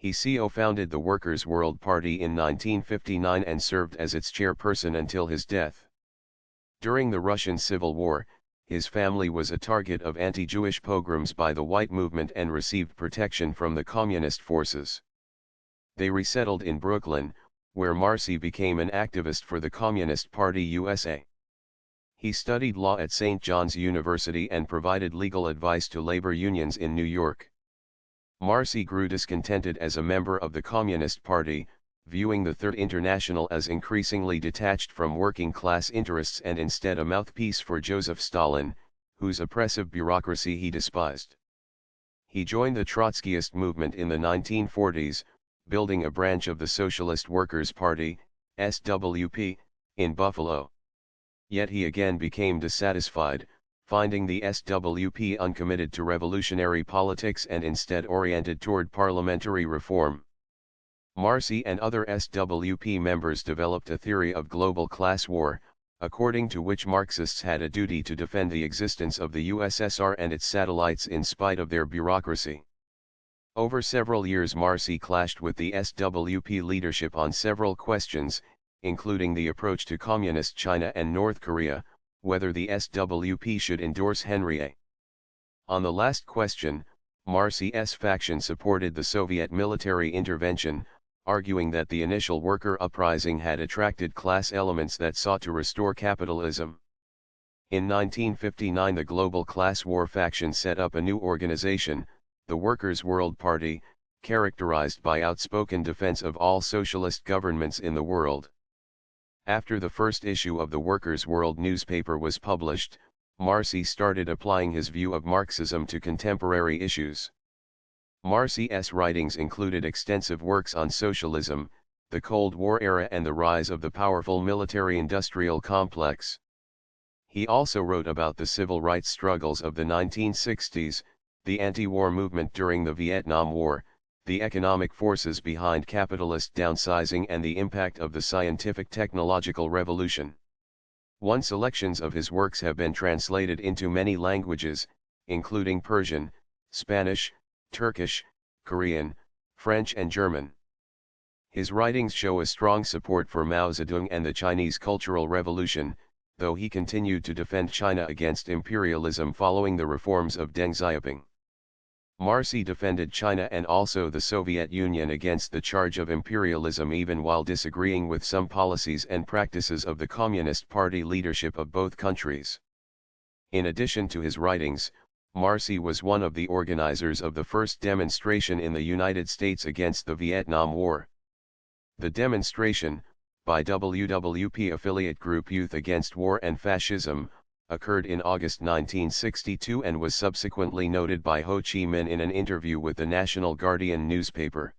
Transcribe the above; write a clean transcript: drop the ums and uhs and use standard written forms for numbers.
He co-founded the Workers' World Party in 1959 and served as its chairperson until his death. During the Russian Civil War, his family was a target of anti-Jewish pogroms by the White Movement and received protection from the communist forces. They resettled in Brooklyn, where Marcy became an activist for the Communist Party USA. He studied law at St. John's University and provided legal advice to labor unions in New York. Marcy grew discontented as a member of the Communist Party, viewing the Third International as increasingly detached from working-class interests and instead a mouthpiece for Joseph Stalin, whose oppressive bureaucracy he despised. He joined the Trotskyist movement in the 1940s, building a branch of the Socialist Workers' Party, SWP, in Buffalo. Yet he again became dissatisfied, finding the SWP uncommitted to revolutionary politics and instead oriented toward parliamentary reform. Marcy and other SWP members developed a theory of global class war, according to which Marxists had a duty to defend the existence of the USSR and its satellites in spite of their bureaucracy. Over several years Marcy clashed with the SWP leadership on several questions, including the approach to Communist China and North Korea, whether the SWP should endorse Henry A. On the last question, Marcy's faction supported the Soviet military intervention, arguing that the initial worker uprising had attracted class elements that sought to restore capitalism. In 1959 the global class war faction set up a new organization, the Workers' World Party, characterized by outspoken defense of all socialist governments in the world. After the first issue of the Workers' World newspaper was published, Marcy started applying his view of Marxism to contemporary issues. Marcy's writings included extensive works on socialism, the Cold War era and the rise of the powerful military-industrial complex. He also wrote about the civil rights struggles of the 1960s, the anti-war movement during the Vietnam War, the economic forces behind capitalist downsizing and the impact of the scientific technological revolution. One selections of his works have been translated into many languages, including Persian, Spanish, Turkish, Korean, French and German. His writings show a strong support for Mao Zedong and the Chinese Cultural Revolution, though he continued to defend China against imperialism following the reforms of Deng Xiaoping. Marcy defended China and also the Soviet Union against the charge of imperialism even while disagreeing with some policies and practices of the Communist Party leadership of both countries. In addition to his writings, Marcy was one of the organizers of the first demonstration in the United States against the Vietnam War. The demonstration, by WWP affiliate group Youth Against War and Fascism, occurred in August 1962 and was subsequently noted by Ho Chi Minh in an interview with the National Guardian newspaper.